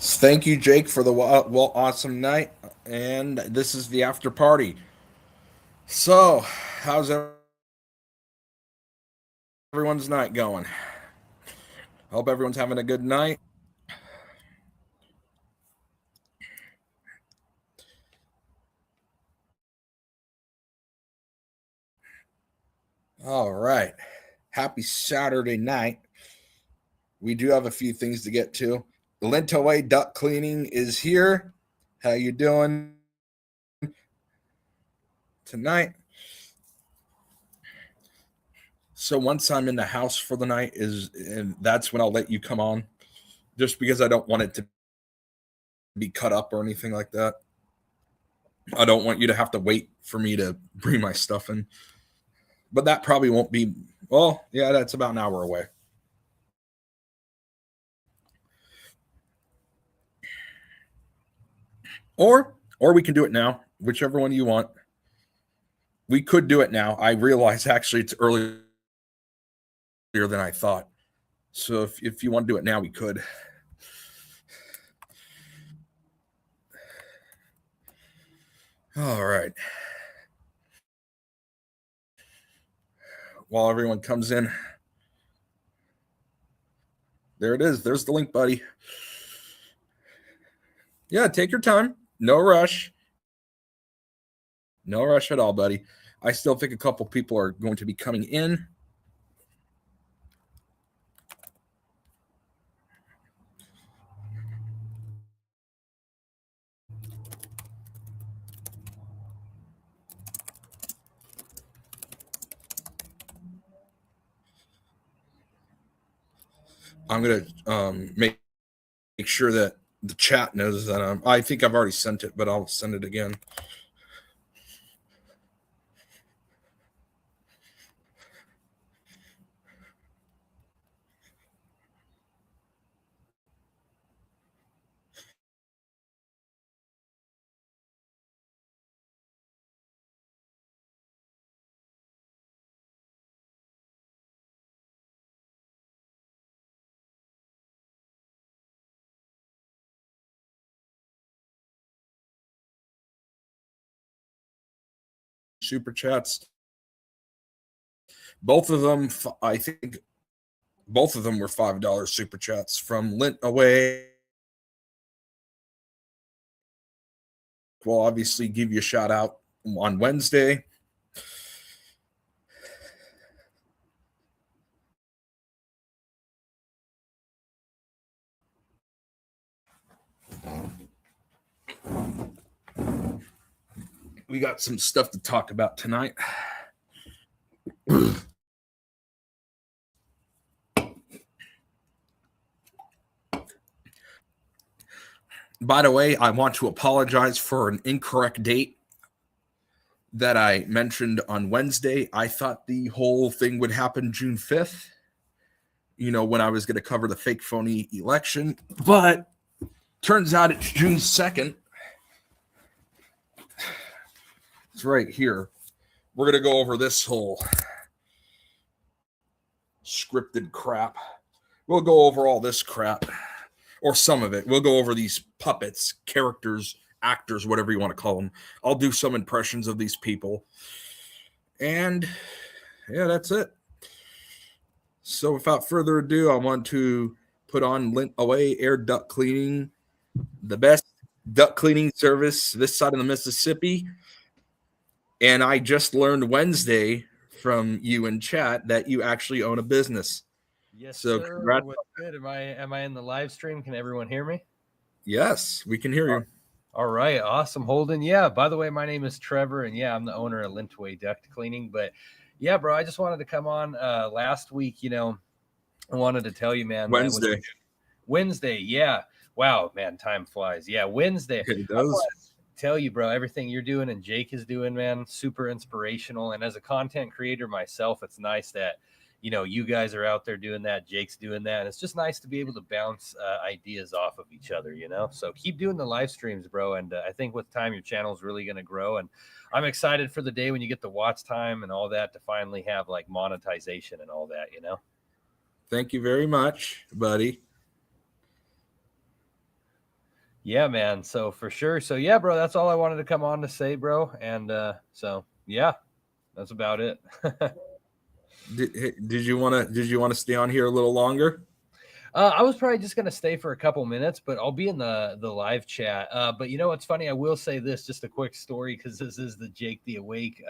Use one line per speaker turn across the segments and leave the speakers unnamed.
Thank you, Jake, for the awesome night. And this is the after party. So, how's everyone's night going? Hope everyone's having a good night. All right. Happy Saturday night. We do have a few things to get to. Lintaway Duck Cleaning is here. How you doing tonight? So once I'm in the house for the night and that's when I'll let you come on. Just because I don't want it to be cut up or anything like that. I don't want you to have to wait for me to bring my stuff in. But that probably won't be, well, yeah, that's about an hour away. Or we can do it now, whichever one you want. We could do it now. I realize actually it's earlier than I thought. So if you want to do it now, we could. All right. While everyone comes in, there it is. There's the link, buddy. Yeah, take your time. No rush. No rush at all, buddy. I still think a couple people are going to be coming in. I'm gonna make sure that the chat knows that I think I've already sent it, but I'll send it again. Super chats. Both of them, I think, both of them were $5 super chats from Lint Away. We'll obviously give you a shout out on Wednesday. We got some stuff to talk about tonight. By the way, I want to apologize for an incorrect date that I mentioned on Wednesday. I thought the whole thing would happen June 5th, when I was going to cover the fake phony election, but turns out it's June 2nd. It's right here. We're going to go over this whole scripted crap. We'll go over all this crap, or some of it. We'll go over these puppets, characters, actors, whatever you want to call them. I'll do some impressions of these people. And yeah, that's it. So without further ado, I want to put on Lint Away Air Duct Cleaning, the best duct cleaning service this side of the Mississippi. And I just learned Wednesday from you in chat that you actually own a business.
Yes,
So
sir.
congrats.
What's good? Am I in the live stream? Can everyone hear me?
Yes, we can hear you.
All right, awesome, Holden. Yeah, by the way, my name is Trevor, and yeah, I'm the owner of Lintway Duct Cleaning. But yeah, bro, I just wanted to come on last week. I wanted to tell you, man,
Wednesday.
That was Wednesday. Yeah, wow, man, time flies. Yeah, Wednesday.
It does.
Tell you, bro, everything you're doing and Jake is doing, man, super inspirational. And as a content creator myself, it's nice that you guys are out there doing that, Jake's doing that, and it's just nice to be able to bounce ideas off of each other. So keep doing the live streams, bro, and I think with time your channel is really going to grow, and I'm excited for the day when you get the watch time and all that to finally have like monetization and all that.
Thank you very much, buddy.
Yeah, man. So for sure. So yeah, bro, that's all I wanted to come on to say, bro. And so yeah, that's about it.
Did you want to stay on here a little longer?
I was probably just gonna stay for a couple minutes, but I'll be in the live chat. But you know what's funny? I will say this, just a quick story, because this is the Jake the Awake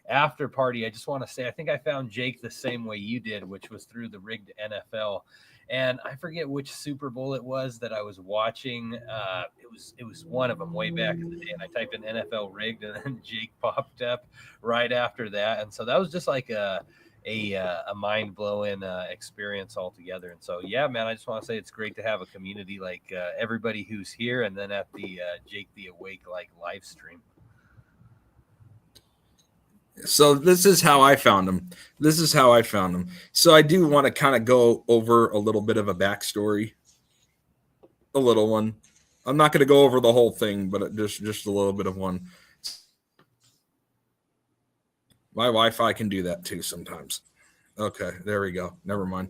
after party. I just want to say I think I found Jake the same way you did, which was through the Rigged NFL. And I forget which Super Bowl it was that I was watching. It was one of them way back in the day, and I typed in NFL Rigged, and then Jake popped up right after that. And so that was just like a mind blowing experience altogether. And so, yeah, man, I just want to say it's great to have a community like everybody who's here, and then at the Jake the Awake like live stream.
So this is how I found him. So I do want to kind of go over a little bit of a backstory, a little one. I'm not going to go over the whole thing, but just a little bit of one. My Wi-Fi can do that too sometimes. Okay, there we go. Never mind.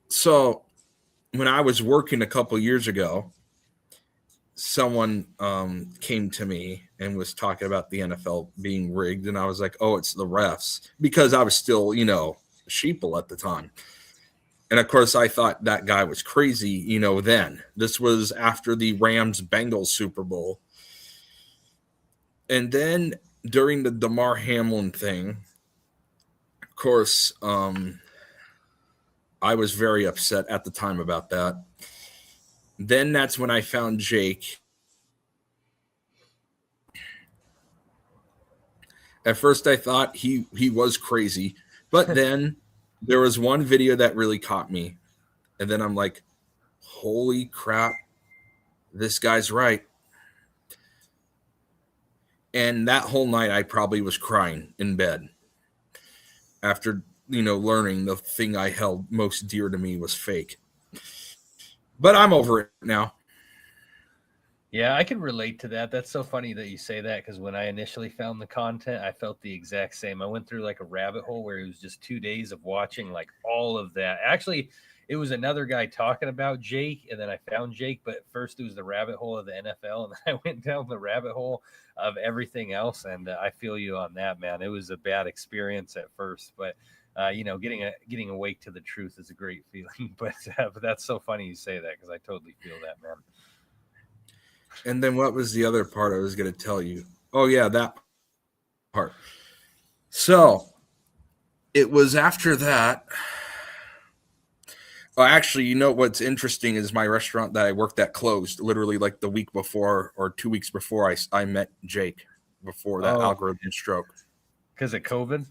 So when I was working a couple years ago, someone came to me and was talking about the NFL being rigged, and I was like, "Oh, it's the refs," because I was still, sheeple at the time. And of course, I thought that guy was crazy. Then this was after the Rams Bengals Super Bowl, and then during the Damar Hamlin thing, of course, I was very upset at the time about that. Then that's when I found Jake. At first, I thought he was crazy, but then there was one video that really caught me, and then I'm like, "Holy crap, this guy's right." And that whole night, I probably was crying in bed after learning the thing I held most dear to me was fake. But I'm over it now.
Yeah, I can relate to that. That's so funny that you say that, because when I initially found the content, I felt the exact same. I went through like a rabbit hole where it was just 2 days of watching like all of that. Actually, it was another guy talking about Jake, and then I found Jake, but first it was the rabbit hole of the NFL, and then I went down the rabbit hole of everything else. And I feel you on that, man. It was a bad experience at first, but getting awake to the truth is a great feeling. But that's so funny you say that, because I totally feel that, man.
And then what was the other part I was going to tell you? Oh, yeah, that part. So it was after that. Oh, actually, what's interesting is my restaurant that I worked at closed literally like the week before or 2 weeks before I met Jake before that algorithm stroke.
Because of COVID?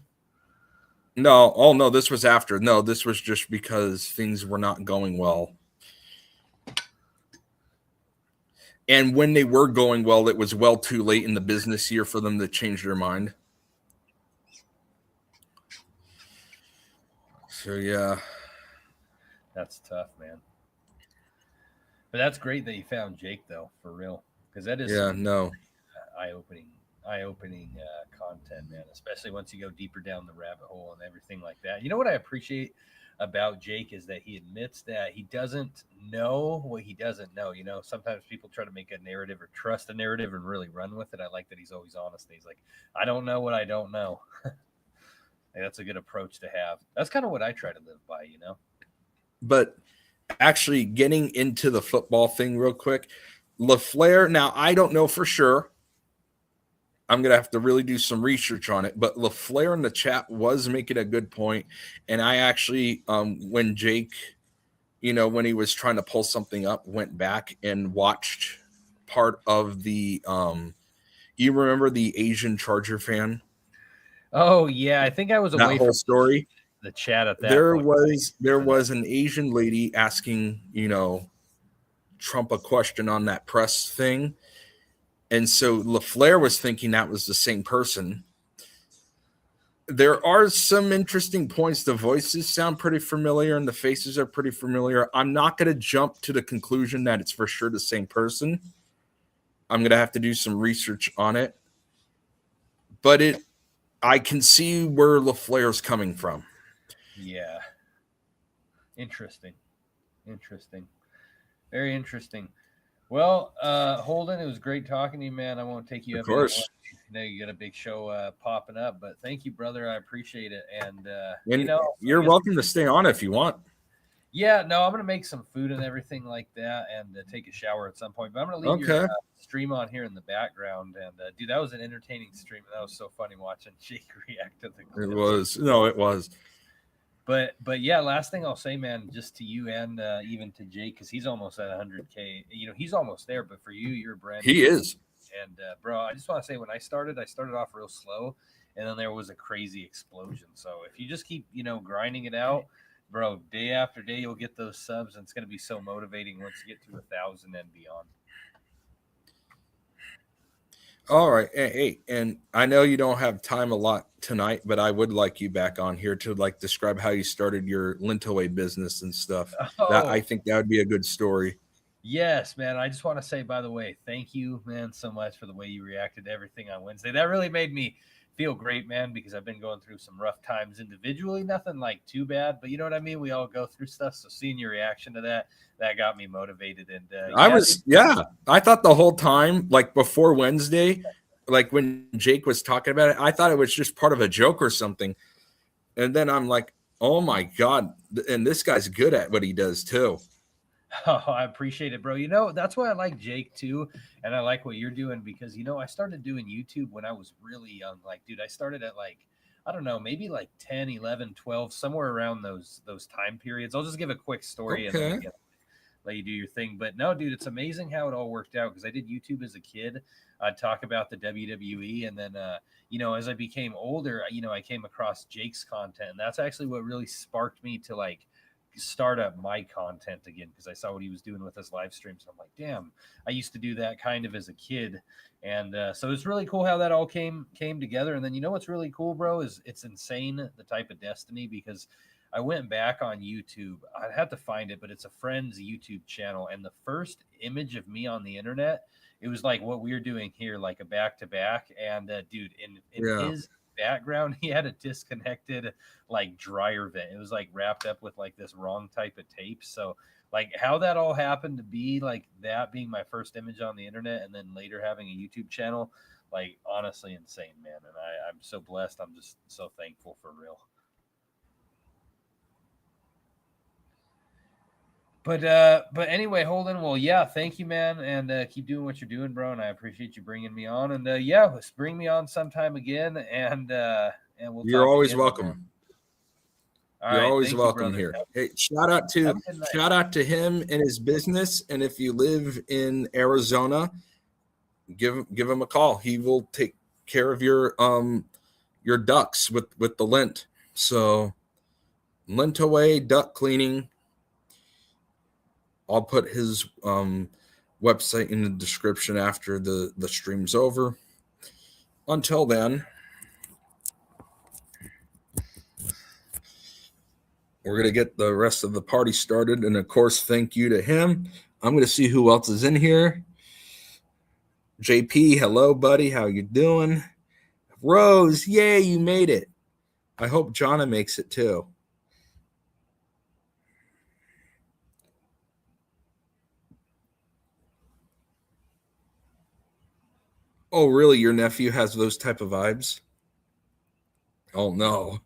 No. Oh, no, this was after. No, this was just because things were not going well. And when they were going well, it was well too late in the business year for them to change their mind. So, yeah.
That's tough, man. But that's great that you found Jake, though, for real. Because that is eye-opening content, man, especially once you go deeper down the rabbit hole and everything like that. You know what I appreciate about Jake is that he admits that he doesn't know what he doesn't know. Sometimes people try to make a narrative or trust a narrative and really run with it. I like that he's always honest. He's like, I don't know what I don't know. That's a good approach to have. That's kind of what I try to live by,
But actually getting into the football thing real quick, LaFleur, now I don't know for sure. I'm going to have to really do some research on it. But LaFleur in the chat was making a good point. And I actually, when Jake, when he was trying to pull something up, went back and watched part of the, you remember the Asian Charger fan?
Oh, yeah. I think I was away
that whole
from
story.
The chat at that
there
point.
was an Asian lady asking, Trump a question on that press thing. And so LaFleur was thinking that was the same person. There are some interesting points. The voices sound pretty familiar and the faces are pretty familiar. I'm not going to jump to the conclusion that it's for sure the same person. I'm going to have to do some research on it. But I can see where LaFleur's coming from.
Yeah. Interesting. Very interesting. Well, Holden, it was great talking to you, man. I won't take you
Of
up anymore.
course.
I know you got a big show popping up, but thank you, brother. I appreciate it. And
And
I
you're
guess
welcome to stay on if you want.
yeah, no, I'm gonna make some food and everything like that, and take a shower at some point. But I'm gonna leave your
Okay.
stream on here in the background. And dude, that was an entertaining stream. That was so funny watching Jake react to the
It
clips.
was. No, it was.
But yeah, last thing I'll say, man, just to you and even to Jake, because he's almost at 100K. He's almost there. But for you, you're a brand
He
new.
is.
And bro, I just want to say when I started off real slow, and then there was a crazy explosion. So if you just keep grinding it out, bro, day after day you'll get those subs, and it's going to be so motivating once you get to 1,000 and beyond.
All right. Hey, and I know you don't have time a lot tonight, but I would like you back on here to like describe how you started your Lintaway business and stuff. That I
Oh,
think that would be a good story.
yes, man. I just want to say, by the way, thank you, man, so much for the way you reacted to everything on Wednesday. That really made me feel great, man, because I've been going through some rough times individually. Nothing like too bad, but you know what I mean? We all go through stuff. So seeing your reaction to that got me motivated. And
I thought the whole time, like before Wednesday, like when Jake was talking about it, I thought it was just part of a joke or something. And then I'm like, oh my God. And this guy's good at what he does too.
Oh, I appreciate it, bro. That's why I like Jake too. And I like what you're doing because, I started doing YouTube when I was really young. Like, dude, I started at like, I don't know, maybe like 10, 11, 12, somewhere around those time periods. I'll just give a quick story and then
Okay.
again, let you do your thing. But no, dude, it's amazing how it all worked out because I did YouTube as a kid. I'd talk about the WWE. And then, as I became older, I came across Jake's content. And that's actually what really sparked me to like, start up my content again because I saw what he was doing with his live streams. I'm like, damn, I used to do that kind of as a kid, and so it's really cool how that all came together. And then what's really cool, bro, is it's insane the type of destiny because I went back on YouTube. I'd have to find it, but it's a friend's YouTube channel, and the first image of me on the internet, it was like what we're doing here, like a back to back. And dude, in
Yeah.
his background, he had a disconnected like dryer vent. It was like wrapped up with like this wrong type of tape. So like how that all happened to be like that being my first image on the internet and then later having a YouTube channel, like honestly insane, man. And I'm so blessed. I'm just so thankful for real. But anyway, Holden, well, yeah, thank you, man, and keep doing what you're doing, bro. And I appreciate you bringing me on. And yeah, let's bring me on sometime again, and we'll
You're
talk
always
again, my man.
welcome.
All
You're
right,
always
thank you,
welcome
brother.
here. Hey, shout out
Have
to
a good night.
shout out to him and his business. And if you live in Arizona, give him a call. He will take care of your ducks with the lint. So lint away, duck cleaning. I'll put his website in the description after the stream's over. Until then, we're going to get the rest of the party started. And of course, thank you to him. I'm going to see who else is in here. JP, hello, buddy. How you doing? Rose, yay, you made it. I hope Jonna makes it too. Oh, really? Your nephew has those type of vibes? Oh, no.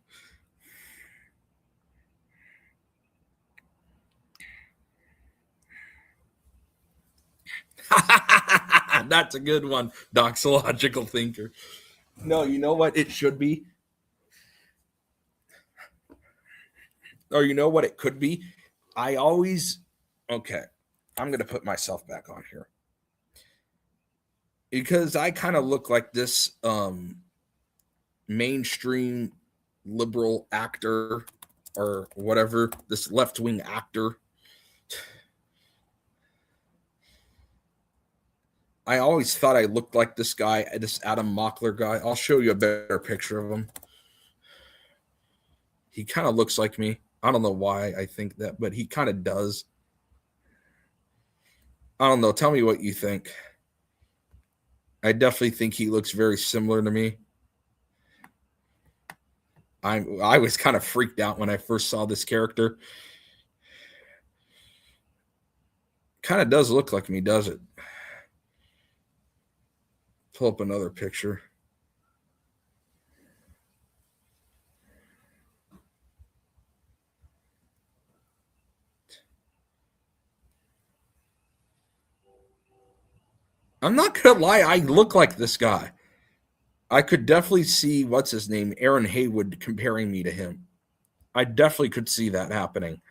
That's a good one, doxological thinker. No, you know what it should be? Or you know what it could be? Okay, I'm going to put myself back on here. Because I kind of look like this mainstream liberal actor or whatever, this left-wing actor. I always thought I looked like this guy, this Adam Mockler guy. I'll show you a better picture of him. He kind of looks like me. I don't know why I think that, but he kind of does. I don't know. Tell me what you think. I definitely think he looks very similar to me. I was kind of freaked out when I first saw this character Kind of does look like me, does it? Pull up another picture. I'm not gonna lie, I look like this guy. I could definitely see what's his name, Aaron Haywood, comparing me to him. I definitely could see that happening.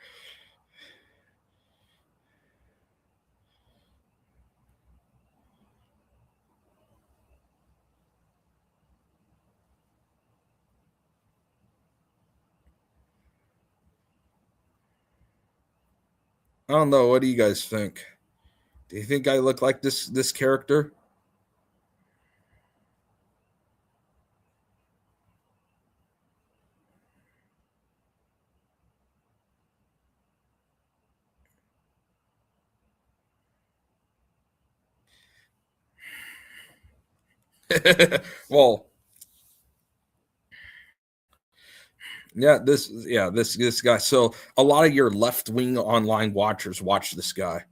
I don't know. What do you guys think? Do you think I look like this character? Well, this guy. So a lot of your left wing online watchers watch this guy.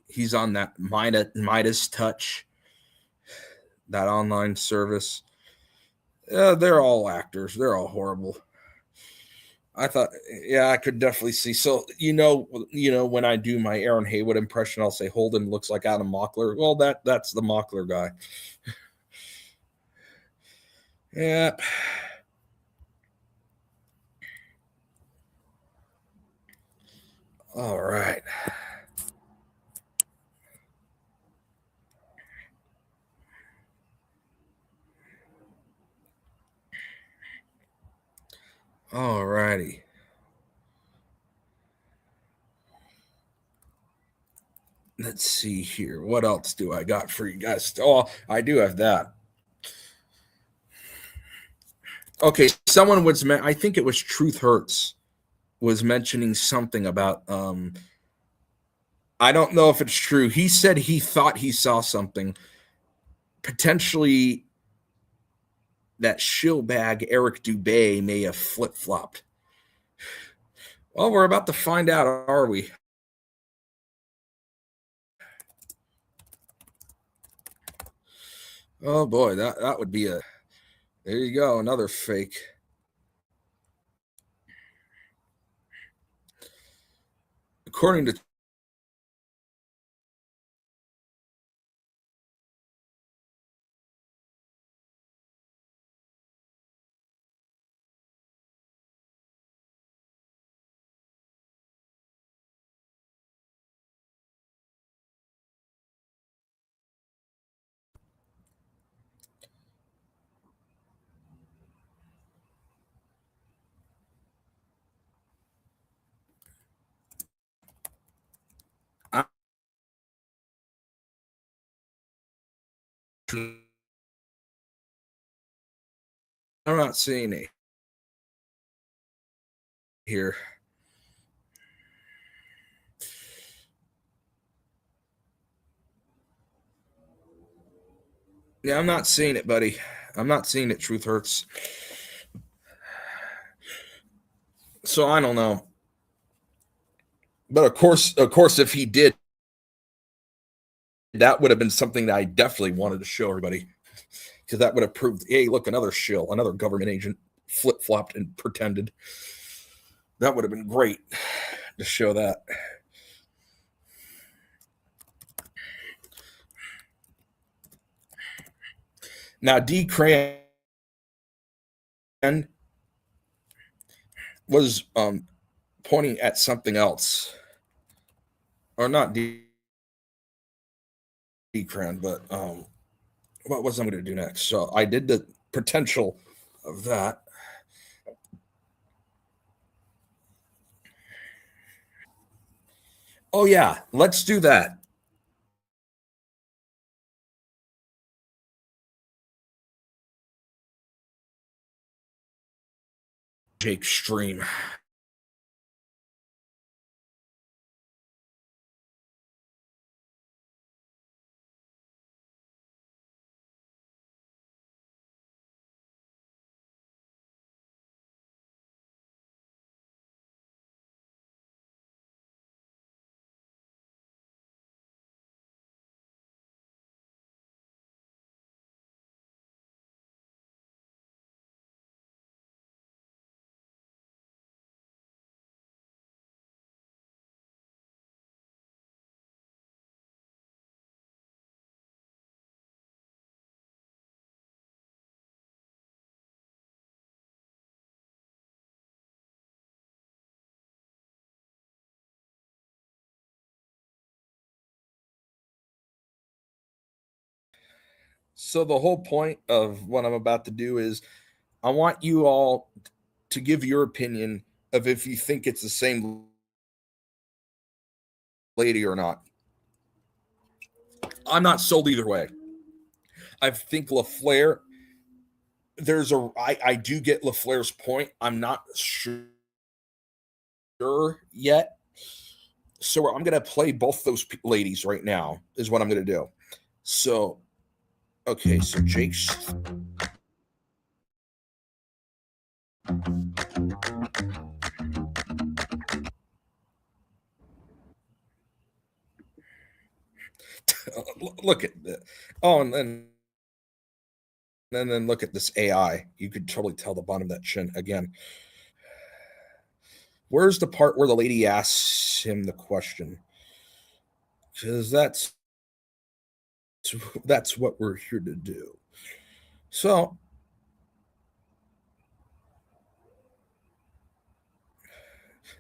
He's on that Midas Touch, that online service. They're all actors. They're all horrible. I thought, yeah, I could definitely see. So when I do my Aaron Haywood impression, I'll say Holden looks like Adam Mockler. Well, that's the Mockler guy. Yeah. All right. All righty. Let's see here. What else do I got for you guys? Oh, I do have that. Okay, someone was I think it was Truth Hurts was mentioning something about I don't know if it's true. He said he thought he saw something potentially that shillbag Eric Dubay may have flip-flopped. Well, we're about to find out, are we? Oh boy, that would be a there you go, another fake. According to I'm not seeing it here. Yeah, I'm not seeing it, buddy. I'm not seeing it. Truth Hurts. So I don't know. But of course, if he did, that would have been something that I definitely wanted to show everybody because that would have proved, hey, look, another shill, another government agent flip flopped and pretended. That would have been great to show that. Now, D. Cran was pointing at something else, or not D. Cran, but what was I going to do next? So I did the potential of that. Oh yeah, let's do that. Jake Stream. So the whole point of what I'm about to do is I want you all to give your opinion of if you think it's the same lady or not. I'm not sold either way. I think LaFleur, I do get LaFleur's point. I'm not sure yet. So I'm going to play both those ladies right now, is what I'm going to do. So, okay, so Jake's. Look at that. Oh, and then look at this AI. You could totally tell the bottom of that chin again. Where's the part where the lady asks him the question? Because that's what we're here to do. So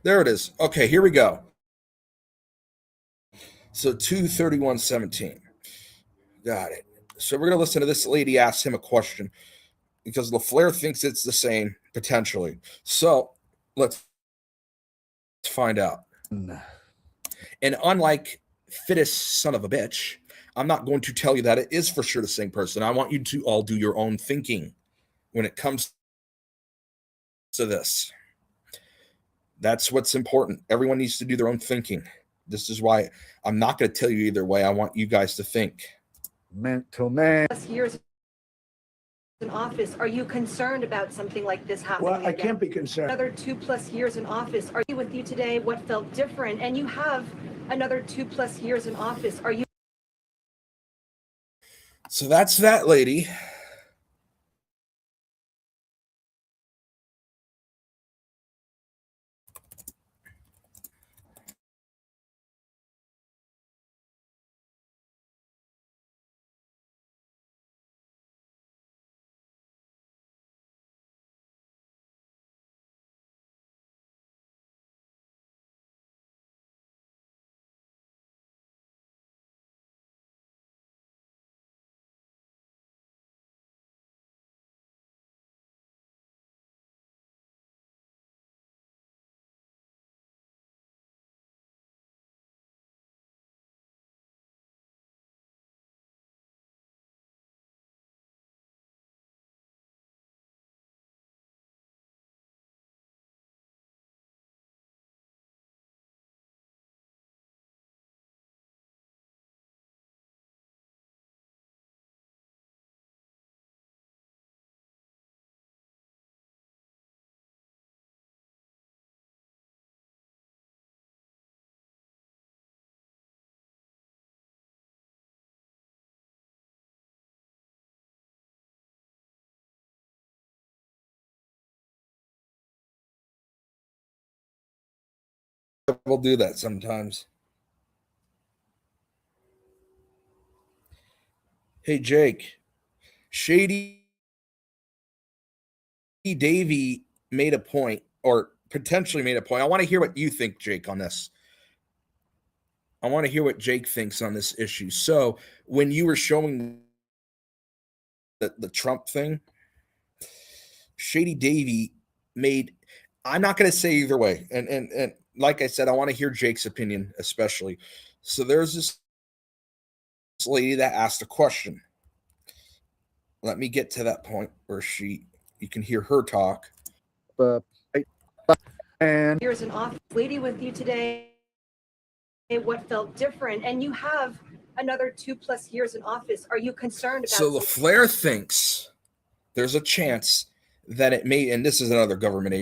there it is. Okay, here we go. So 231:17. Got it. So we're gonna listen to this lady ask him a question because LaFleur thinks it's the same potentially. So let's find out. And unlike fittest son of a bitch, I'm not going to tell you that it is for sure the same person. I want you to all do your own thinking when it comes to this. That's what's important. Everyone needs to do their own thinking. This is why I'm not going to tell you either way. I want you guys to think.
Mental man.
Years in office, are you concerned about something like this happening?
Well, I
again?
can't be concerned.
Another 2+ years in office. Are you with you today? What felt different? And you have another 2+ years in office. Are you?
So that's that lady. We'll do that sometimes. Hey, Jake. Shady Davy made a point, or potentially made a point. I want to hear what you think, Jake, on this. I want to hear what Jake thinks on this issue. So when you were showing the Trump thing, Shady Davy made. I'm not going to say either way, and like I said, I want to hear Jake's opinion, especially. So there's this lady that asked a question. Let me get to that point where you can hear her talk.
And
Years in office. Lady with you today. What felt different? And you have another 2+ years in office. Are you concerned about?
So LaFleur thinks there's a chance that it may, and this is another government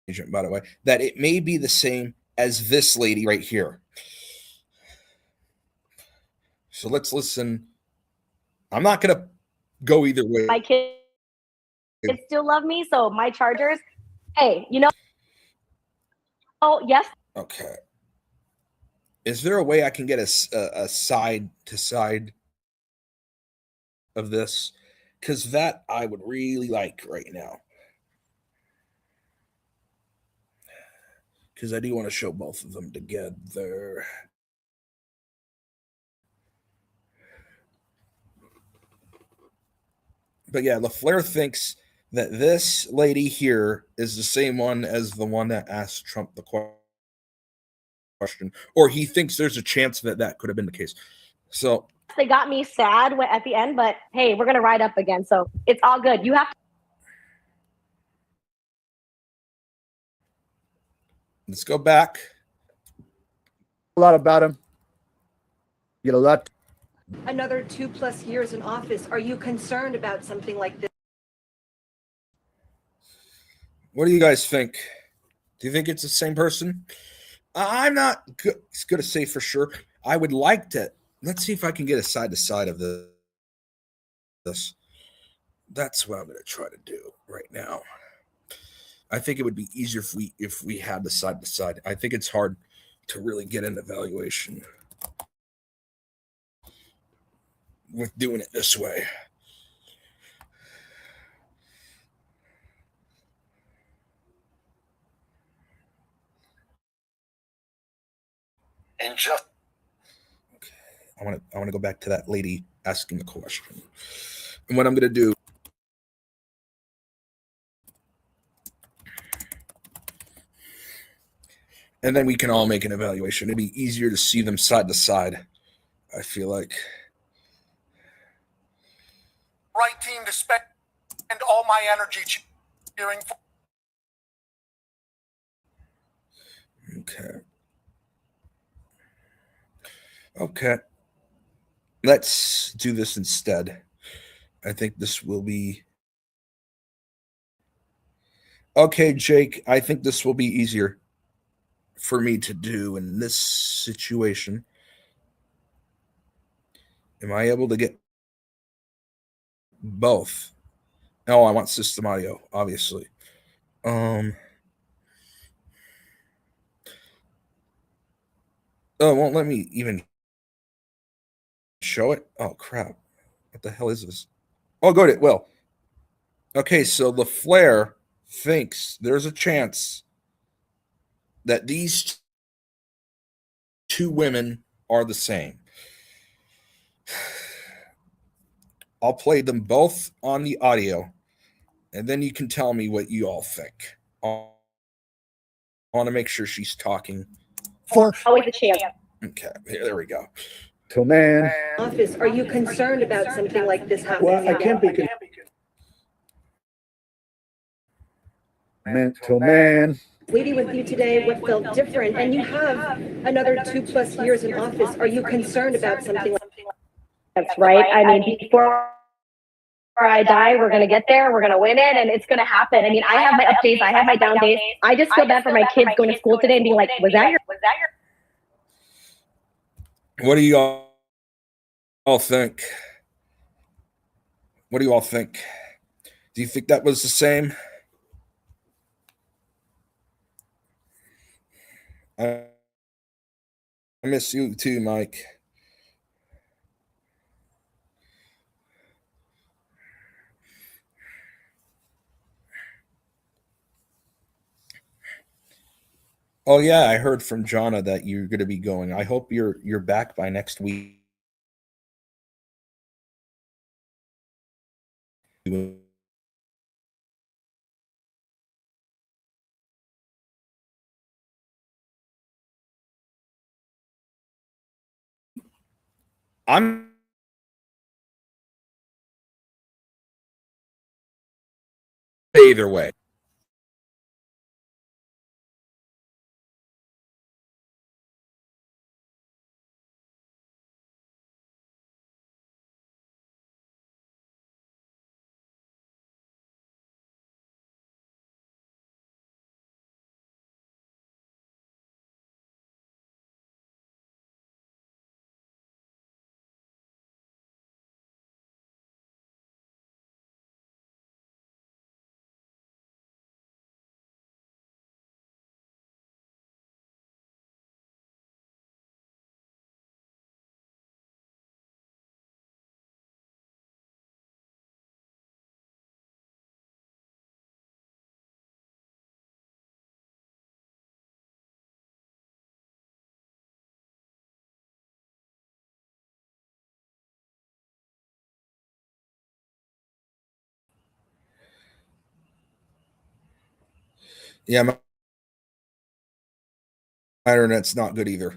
agent, by the way, that it may be the same as this lady right here. So let's listen. I'm not going to go either way.
My kids still love me, so my Chargers. Hey, oh yes.
Okay. Is there a way I can get a side to side of this? Because that I would really like right now. Because I do want to show both of them together. But yeah, LaFleur thinks that this lady here is the same one as the one that asked Trump the question, or he thinks there's a chance that that could have been the case. So
They got me sad at the end, but hey, we're gonna ride up again, so it's all good. You have to.
let's go back.
A lot about him. Get a lot.
Another 2+ years in office. Are you concerned about something like this?
What do you guys think? Do you think it's the same person? I'm not good. It's going to say for sure. I would like to. Let's see if I can get a side to side of this. That's what I'm going to try to do right now. I think it would be easier if we had the side to side. I think it's hard to really get an evaluation with doing it this way. And just okay, I want to go back to that lady asking the question. And what I'm going to do, and then we can all make an evaluation. It'd be easier to see them side to side, I feel like.
Right team to spend all my energy cheering for.
Okay. Let's do this instead. I think this will be. Okay, Jake, I think this will be easier for me to do in this situation. Am I able to get both? Oh, I want system audio, obviously. Oh, it won't let me even show it. Oh crap. What the hell is this? Oh, good, it will. Okay, so LaFleur thinks there's a chance that these two women are the same. I'll play them both on the audio, and then you can tell me what you all think. I want to make sure she's talking.
For
Always a chance.
Okay, there we go.
to man.
Office. Are you concerned about something like this happening
Well, I
again?
can't be man to man.
Leading with you today, what felt different? And you have another 2+ years in office. Are you concerned about something like
That's right. I mean, before I die, we're gonna get there. We're gonna win it, and it's gonna happen. I mean, I have my up days. I have my down days. I just feel bad for my kids going to school today and being like, "Was that your?"
What do you all think? What do you all think? Do you think that was the same? I miss you too, Mike. Oh yeah, I heard from Jonna that you're going to be going. I hope you're back by next week. I'm either way. Yeah, my internet's not good either.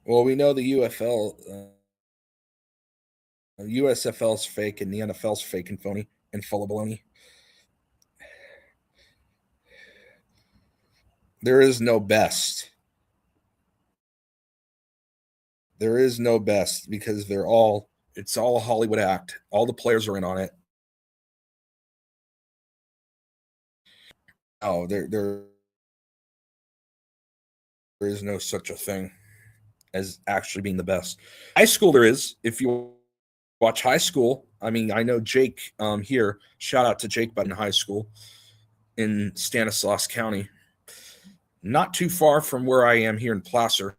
Well, we know the USFL's fake and the NFL's fake and phony and full of baloney. There is no best. There is no best because it's all a Hollywood act. All the players are in on it. Oh, there is no such a thing as actually being the best. High school there is. If you watch high school, I mean, I know Jake here. Shout out to Jake Button High School in Stanislaus County. Not too far from where I am here in Placer.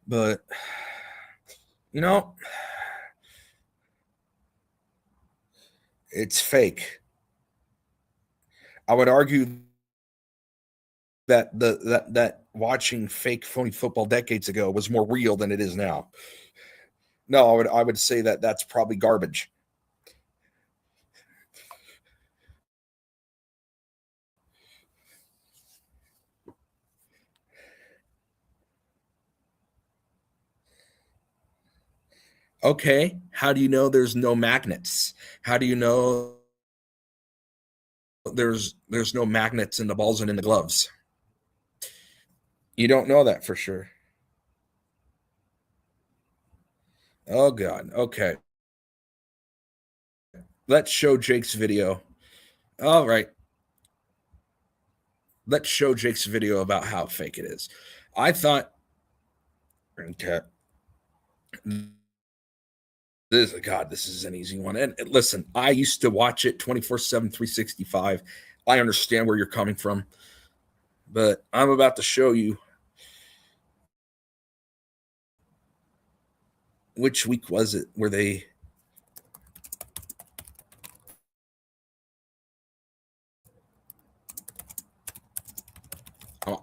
But, you know, it's fake. I would argue that that watching fake phony football decades ago was more real than it is now. No, I would say that that's probably garbage. Okay, how do you know there's no magnets? How do you know there's no magnets in the balls and in the gloves? You don't know that for sure. Oh God. Okay. Let's show Jake's video. All right. Let's show Jake's video about how fake it is. I thought, okay, this is an easy one. And listen, I used to watch it 24/7, 365. I understand where you're coming from, but I'm about to show you which week was it where they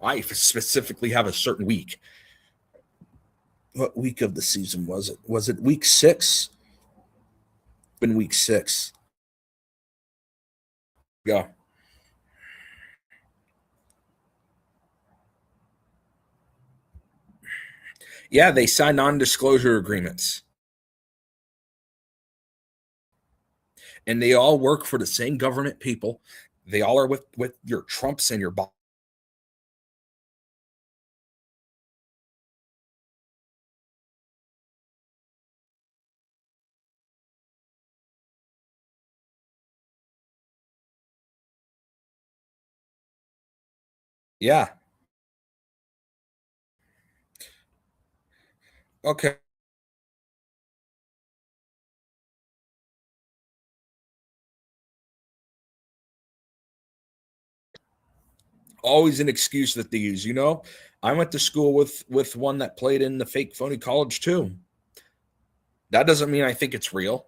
I specifically have a certain week. What week of the season was it? Was it week 6? Been week 6. Go. Yeah, they signed non-disclosure agreements. And they all work for the same government people. They all are with your Trumps and your Biden. Yeah. Okay. Always an excuse that they use, you know. I went to school with one that played in the fake phony college too. That doesn't mean I think it's real.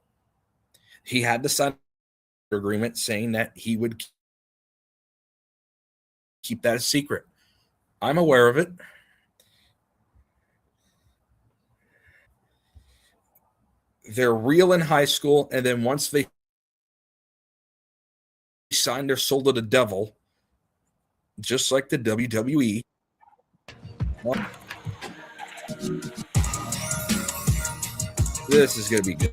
He had to sign an agreement saying that he would keep that a secret. I'm aware of it. They're real in high school, and then once they sign their soul to the devil, just like the WWE. This is going to be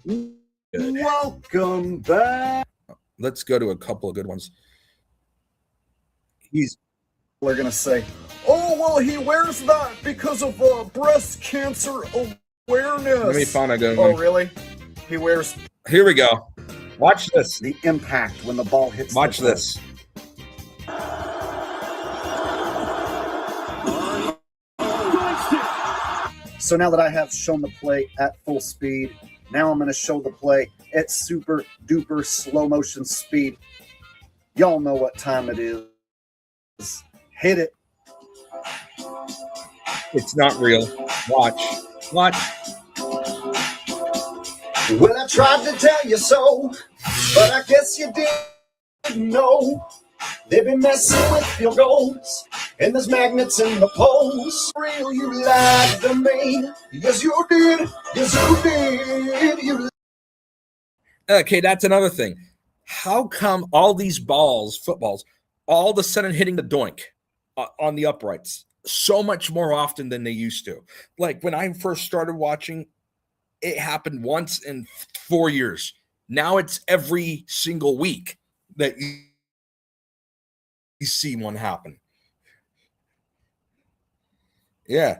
good.
Welcome back.
Let's go to a couple of good ones.
We're going to say, oh, well, he wears that because of breast cancer awareness.
Let me find a good one.
Oh, really? He wears...
Here we go. Watch this.
The impact when the ball hits
Watch
the
this.
So now that I have shown the play at full speed, now I'm going to show the play at super duper slow motion speed. Y'all know what time it is. Hit it.
It's not real. Watch. Watch.
Well, I tried to tell you so, but I guess you didn't know. They've been messing with your goals. And there's magnets in the poles. Real, you lied to me. Yes, you did. Yes, you did. You.
Okay, that's another thing. How come all these footballs, all of a sudden hitting the doink on the uprights so much more often than they used to? Like when I first started watching, it happened once in 4 years. Now it's every single week that you see one happen. Yeah,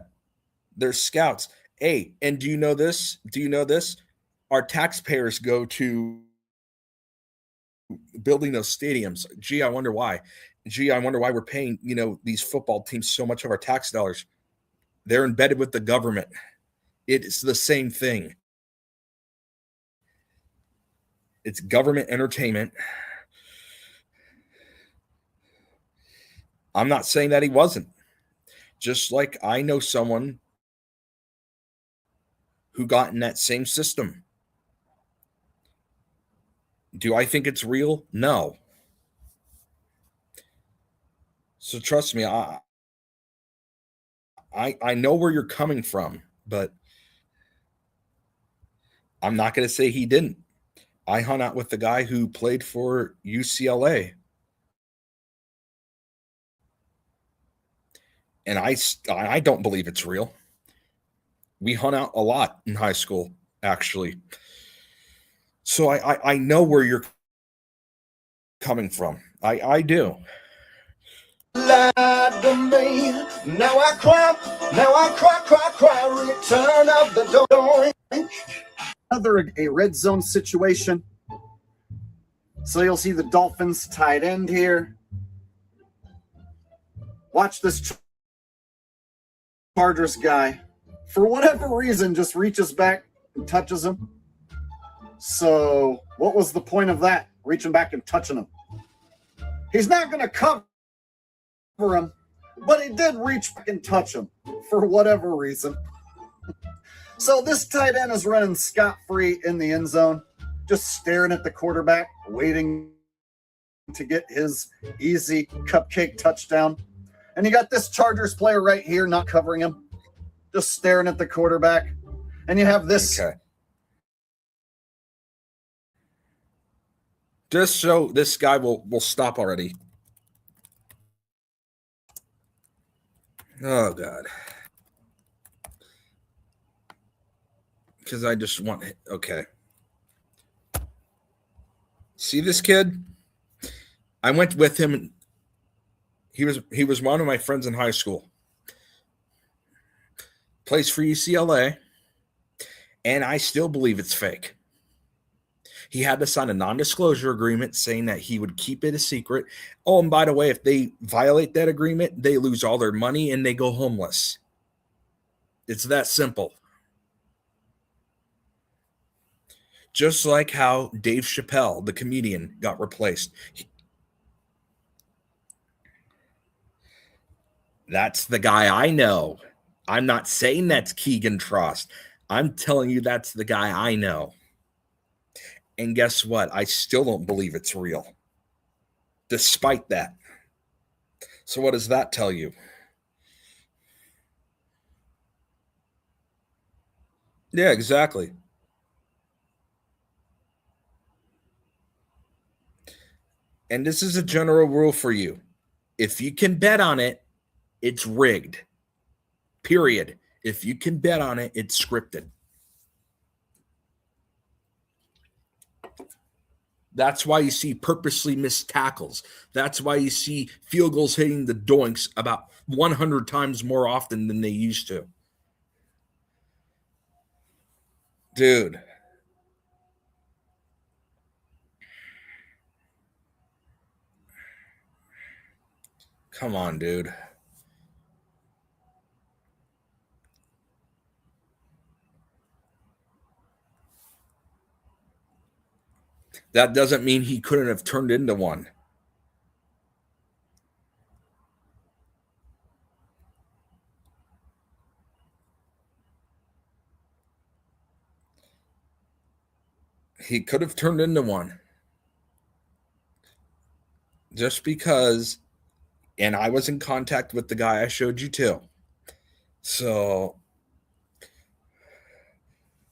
there's scouts. Hey, and do you know this? Our taxpayers go to building those stadiums. Gee, I wonder why. I wonder why we're paying, these football teams so much of our tax dollars. They're embedded with the government. It's the same thing. It's government entertainment. I'm not saying that he wasn't. Just like I know someone who got in that same system. Do I think it's real? No. So trust me, I know where you're coming from, but I'm not going to say he didn't. I hung out with the guy who played for UCLA. And I don't believe it's real. We hung out a lot in high school, actually. So I know where you're coming from. I do.
Lied to me. Now I cry. Return of the door. Another a red zone situation. So you'll see the Dolphins tight end here. Watch this Chargers guy. For whatever reason, just reaches back and touches him. So what was the point of that? Reaching back and touching him. He's not going to cover him, but he did reach back and touch him for whatever reason. So this tight end is running scot-free in the end zone, just staring at the quarterback, waiting to get his easy cupcake touchdown. And you got this Chargers player right here not covering him, just staring at the quarterback. And you have this.
Okay. Just so this guy will stop already. Oh, God. Because I just want it. Okay. See this kid? I went with him. He was one of my friends in high school. Plays for UCLA. And I still believe it's fake. He had to sign a non-disclosure agreement saying that he would keep it a secret. Oh, and by the way, if they violate that agreement, they lose all their money and they go homeless. It's that simple. Just like how Dave Chappelle, the comedian, got replaced. That's the guy I know. I'm not saying that's Keegan Trost. I'm telling you that's the guy I know. And guess what? I still don't believe it's real. Despite that. So what does that tell you? Yeah, exactly. And this is a general rule for you. If you can bet on it, it's rigged. Period. If you can bet on it, it's scripted. That's why you see purposely missed tackles. That's why you see field goals hitting the doinks about 100 times more often than they used to. Dude. Come on, dude. That doesn't mean he couldn't have turned into one. He could have turned into one. Just because And I was in contact with the guy I showed you too. So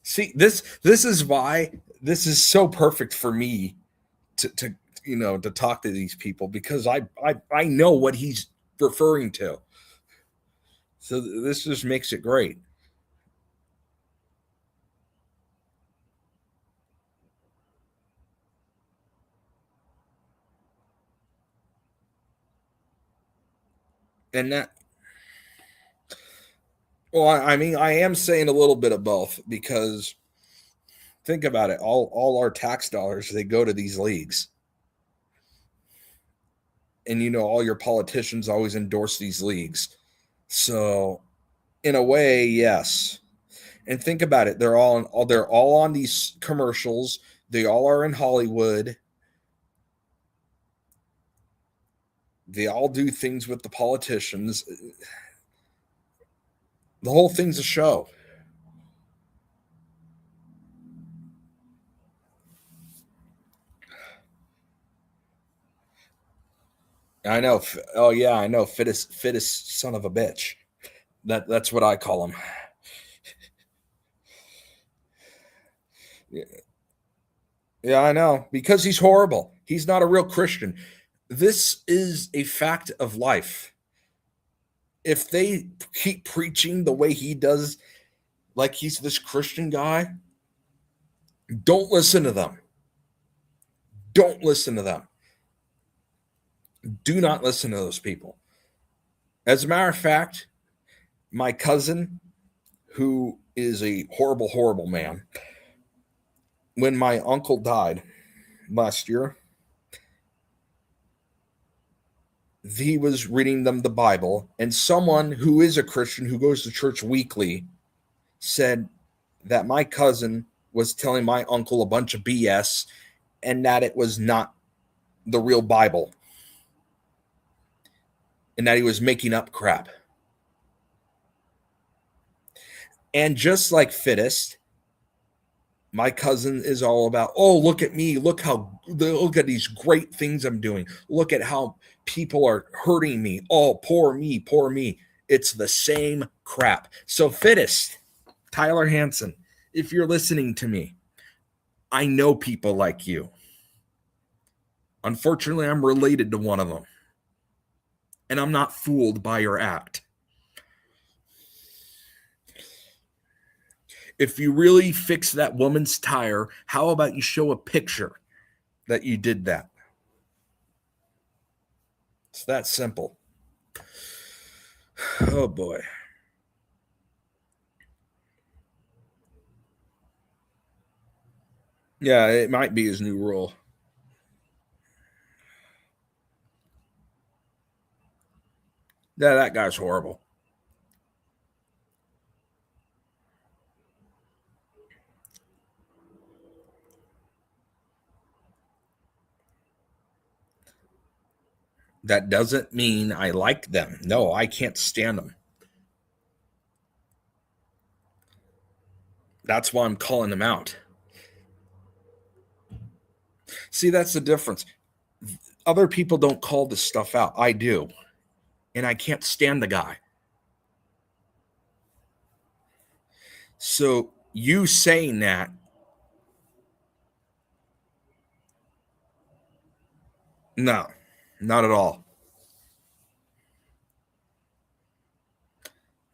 see, this is why this is so perfect for me to to talk to these people, because I know what he's referring to. So this just makes it great. And that, well, I mean, I am saying a little bit of both, because think about it. All our tax dollars, they go to these leagues. And all your politicians always endorse these leagues. So in a way, yes. And think about it. They're all on these commercials. They all are in Hollywood. They all do things with the politicians. The whole thing's a show. I know. Oh yeah, I know. Fittest son of a bitch. That's what I call him. Yeah, I know. Because he's horrible. He's not a real Christian. This is a fact of life. If they keep preaching the way he does, like he's this Christian guy, don't listen to them. Don't listen to them. Do not listen to those people. As a matter of fact, my cousin, who is a horrible, horrible man, when my uncle died last year, he was reading them the Bible, and someone who is a Christian who goes to church weekly said that my cousin was telling my uncle a bunch of BS and that it was not the real Bible and that he was making up crap. And just like Fittest, my cousin is all about, oh, look at me. Look at these great things I'm doing. Look at how people are hurting me. Oh, poor me, poor me. It's the same crap. So Fittest, Tyler Hansen, if you're listening to me, I know people like you. Unfortunately, I'm related to one of them. And I'm not fooled by your act. If you really fix that woman's tire, how about you show a picture that you did that? It's that simple. Oh boy. Yeah, it might be his new rule. Yeah, that guy's horrible. That doesn't mean I like them. No, I can't stand them. That's why I'm calling them out. See, that's the difference. Other people don't call this stuff out. I do. And I can't stand the guy. So you saying that, no, not at all.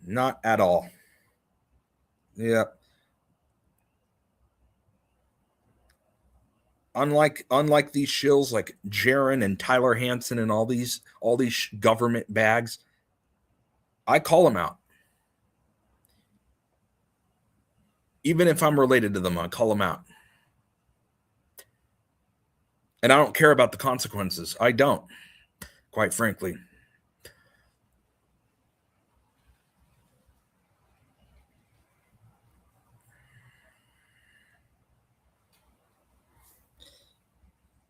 Not at all. Yeah. Unlike these shills like Jaron and Tyler Hansen and all these government bags, I call them out. Even if I'm related to them, I call them out. And I don't care about the consequences. I don't, quite frankly.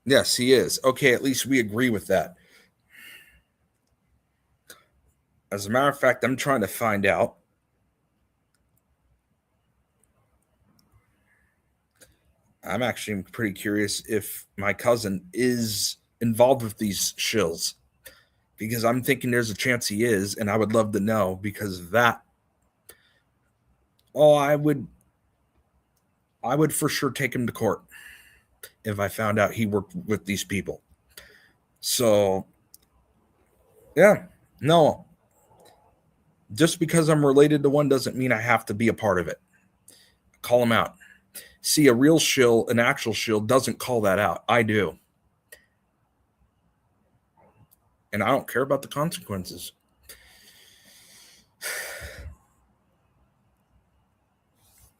Yes, he is. Okay, at least we agree with that. As a matter of fact, I'm trying to find out. I'm actually pretty curious if my cousin is involved with these shills. because I'm thinking there's a chance he is, and I would love to know, because of that, I would for sure take him to court if I found out he worked with these people. So, yeah, no, just because I'm related to one doesn't mean I have to be a part of it. Call him out. See, a real shill, an actual shill, doesn't call that out. I do. And I don't care about the consequences.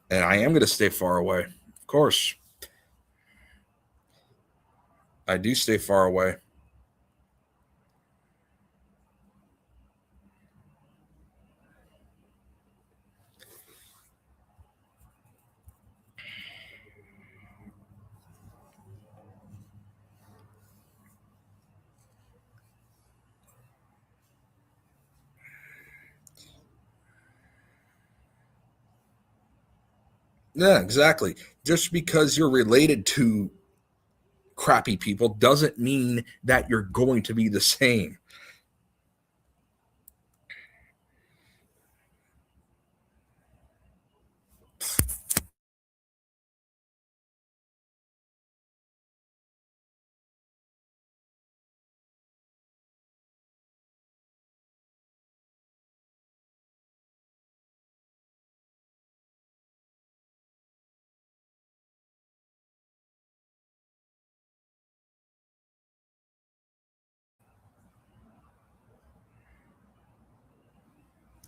And I am going to stay far away. Of course. I do stay far away. Yeah, exactly. Just because you're related to crappy people doesn't mean that you're going to be the same.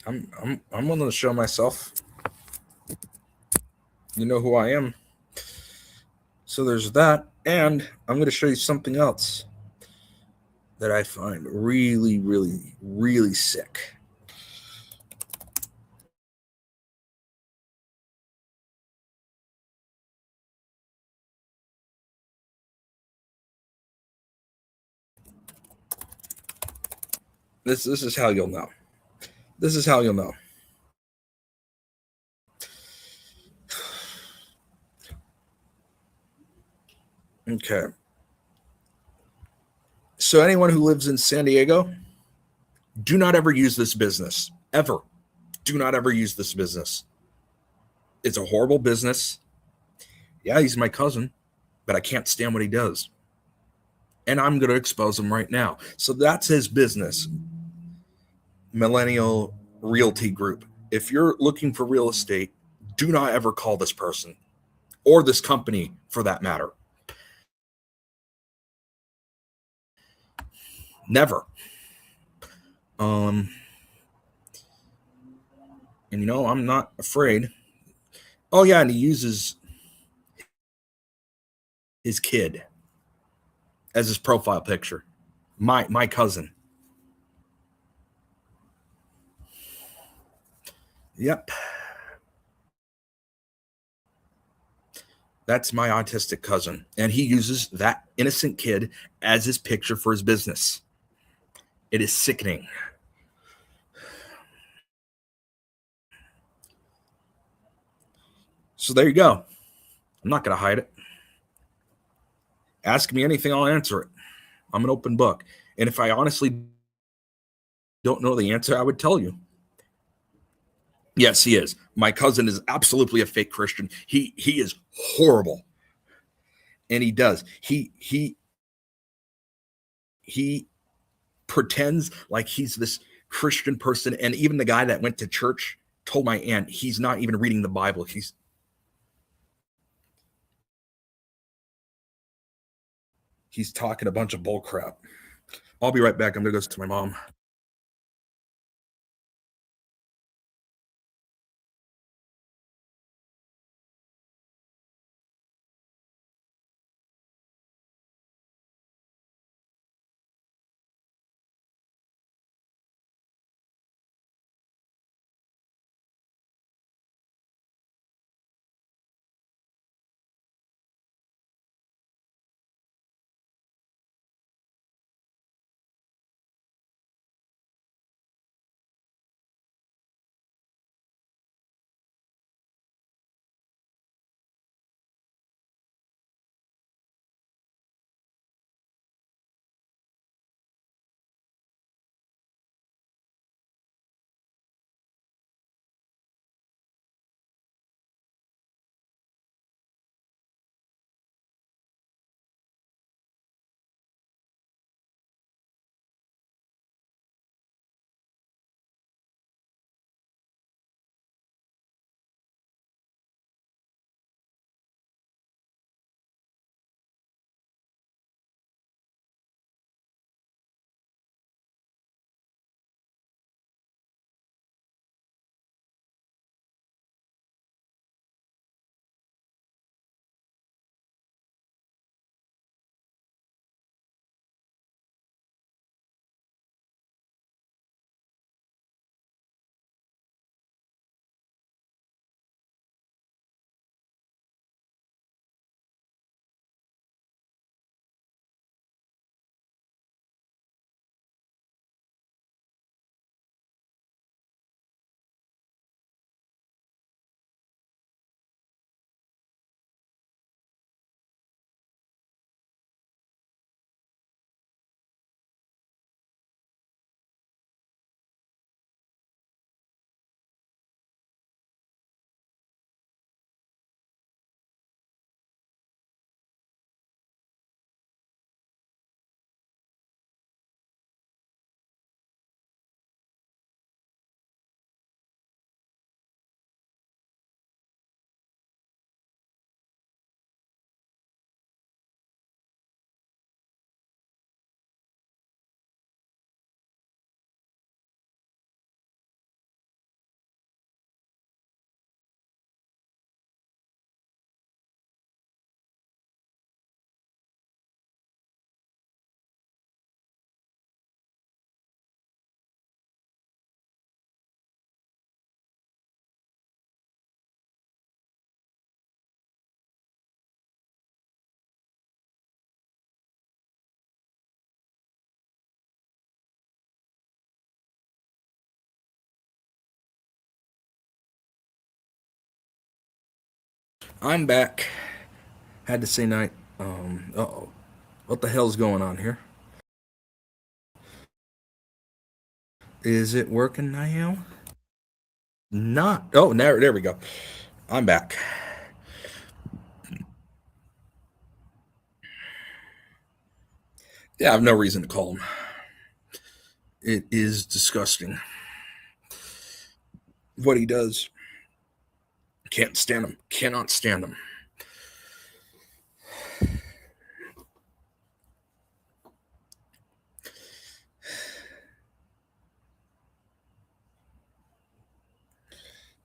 I'm willing to show myself. You know who I am. So there's that, and I'm going to show you something else that I find really, really, really sick. This is how you'll know. This is how you'll know. Okay. So anyone who lives in San Diego, do not ever use this business. Ever. Do not ever use this business. It's a horrible business. Yeah, he's my cousin, but I can't stand what he does. And I'm going to expose him right now. So that's his business. Millennial Realty Group. If you're looking for real estate, do not ever call this person or this company for that matter. Never. And I'm not afraid. Oh yeah, and he uses his kid as his profile picture. My cousin. Yep. That's my autistic cousin. And he uses that innocent kid as his picture for his business. It is sickening. So there you go. I'm not going to hide it. Ask me anything, I'll answer it. I'm an open book. And if I honestly don't know the answer, I would tell you. Yes, he is. My cousin is absolutely a fake Christian. He is horrible. And he does. He pretends like he's this Christian person. And even the guy that went to church told my aunt he's not even reading the Bible. He's talking a bunch of bull crap. I'll be right back. I'm going to go to my mom. I'm back. Had to say night. Uh-oh. What the hell's going on here? Is it working now? Not. Oh, there we go. I'm back. Yeah, I have no reason to call him. It is disgusting what he does. Can't stand him. Cannot stand him.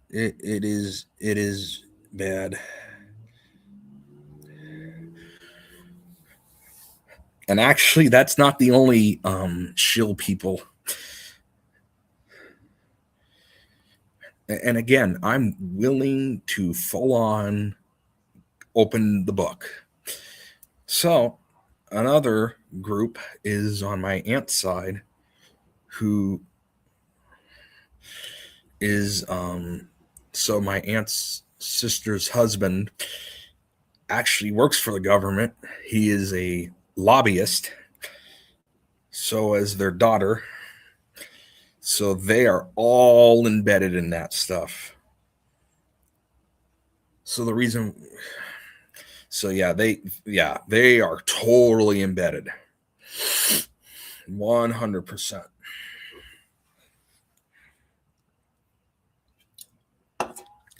It is bad. And actually, that's not the only shill people. And again, I'm willing to full on open the book. So another group is on my aunt's side, who is so my aunt's sister's husband actually works for the government. He is a lobbyist. So is their daughter. So they are all embedded in that stuff. So the reason, they are totally embedded. 100%.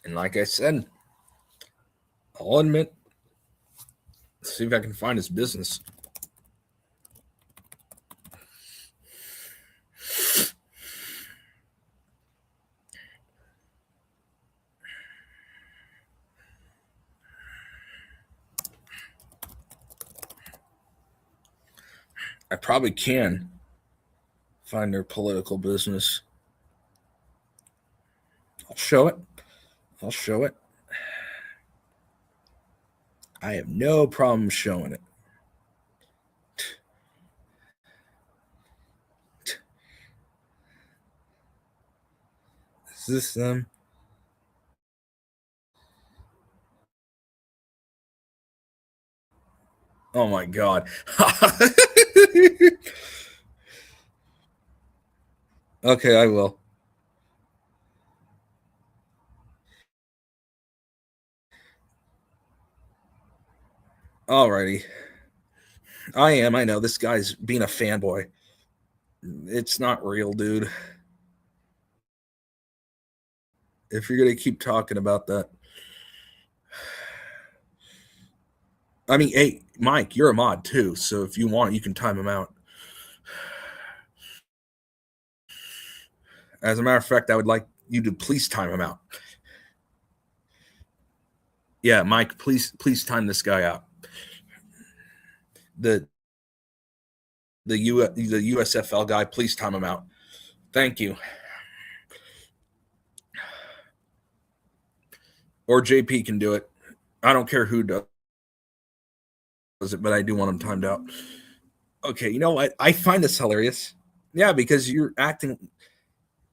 And like I said, I'll admit, see if I can find his business. I probably can find their political business. I'll show it. I have no problem showing it. Is this them? Oh my God. Okay, I will. Alrighty. I know. This guy's being a fanboy. It's not real, dude. If you're going to keep talking about that. I mean, hey, Mike, you're a mod too. So if you want, you can time him out. As a matter of fact, I would like you to please time him out. Yeah, Mike, please time this guy out. The USFL guy, please time him out. Thank you. Or JP can do it. I don't care who does it, but I do want him timed out. Okay, you know what? I find this hilarious. Yeah, because you're acting.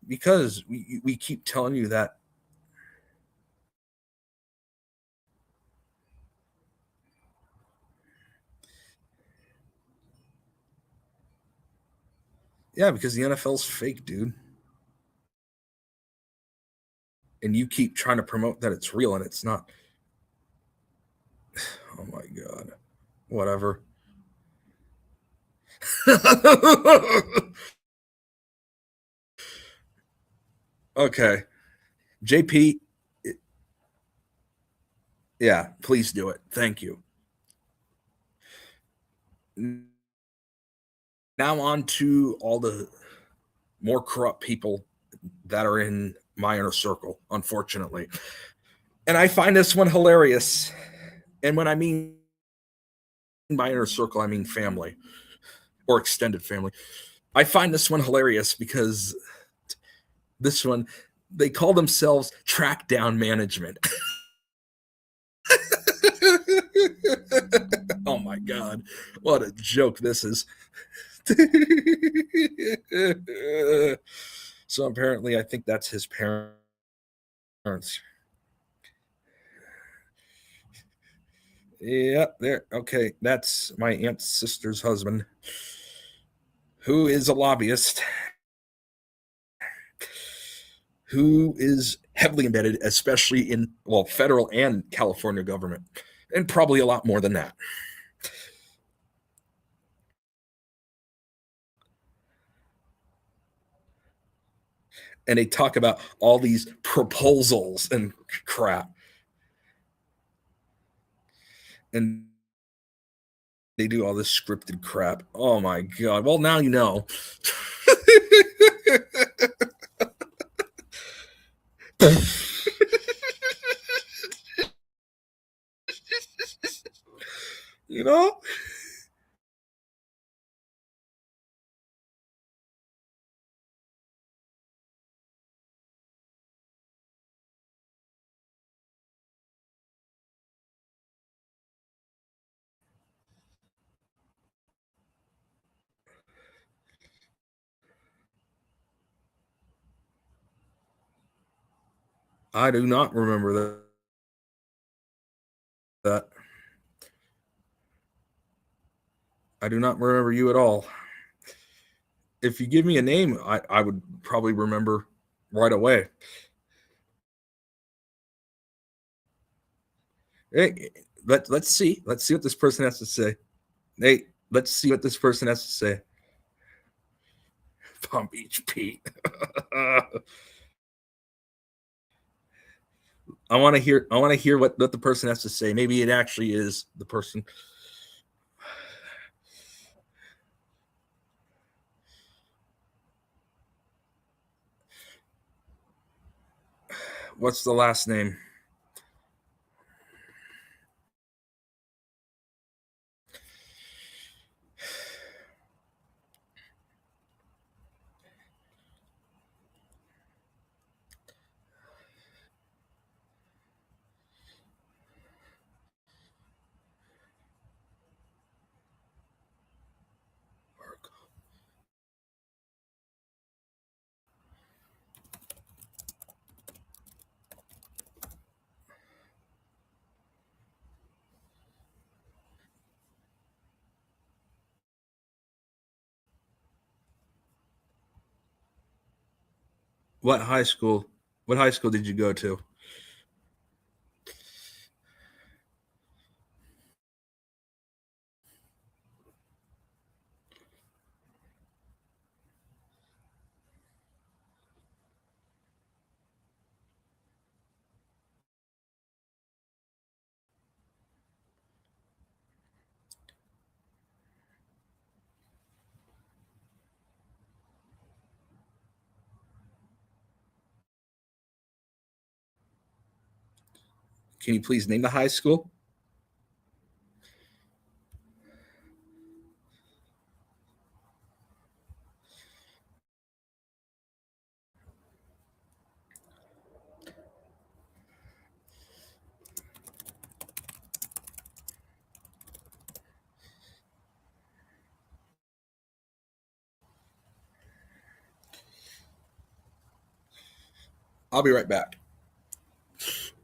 Because we keep telling you that. Yeah, because the NFL's fake, dude. And you keep trying to promote that it's real and it's not. Oh my God. Whatever. Okay. JP. Yeah, please do it. Thank you. Now on to all the more corrupt people that are in my inner circle, unfortunately. And I find this one hilarious. And when I mean my inner circle, I mean family or extended family. I find this one hilarious because this one, they call themselves track down management. Oh my God. What a joke this is. So apparently I think that's his parents. Yeah, there. Okay, that's my aunt's sister's husband, who is a lobbyist, who is heavily embedded, especially in, well, federal and California government, and probably a lot more than that. And they talk about all these proposals and crap. And they do all this scripted crap. Oh my God. Well, now you know. You know? I do not remember that. I do not remember you at all. If you give me a name, I would probably remember right away. Hey, let's see. Let's see what this person has to say. Hey, let's see what this person has to say. Palm Beach Pete. I want to hear what the person has to say. Maybe it actually is the person. What's the last name? What high school? What high school did you go to? Can you please name the high school? I'll be right back.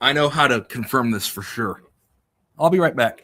I know how to confirm this for sure. I'll be right back.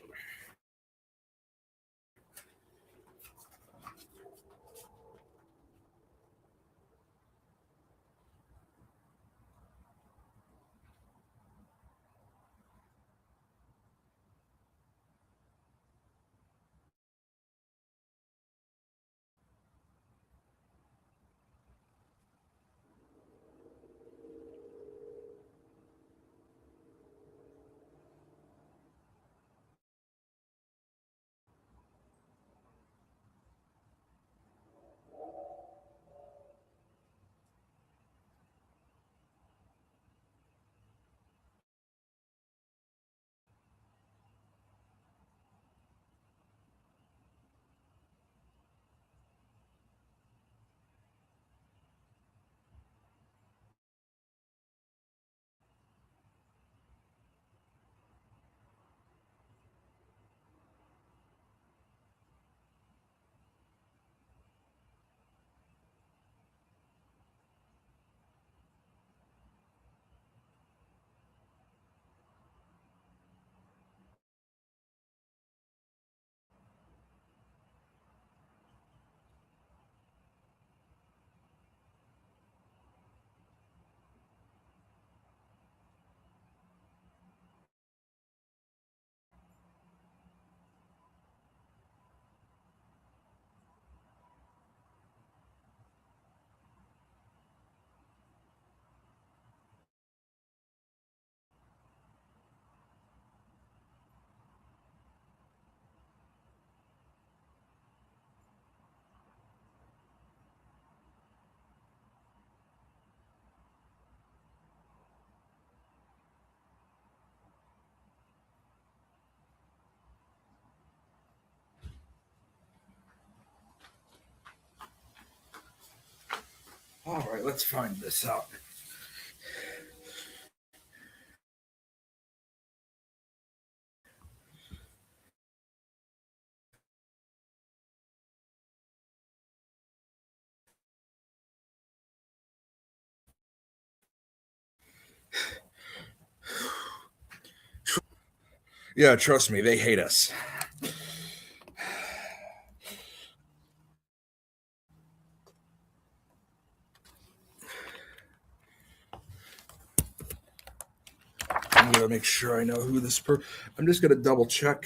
right, let's find this out. Yeah, trust me, they hate us. I'm gonna make sure I know who this I'm just gonna double check.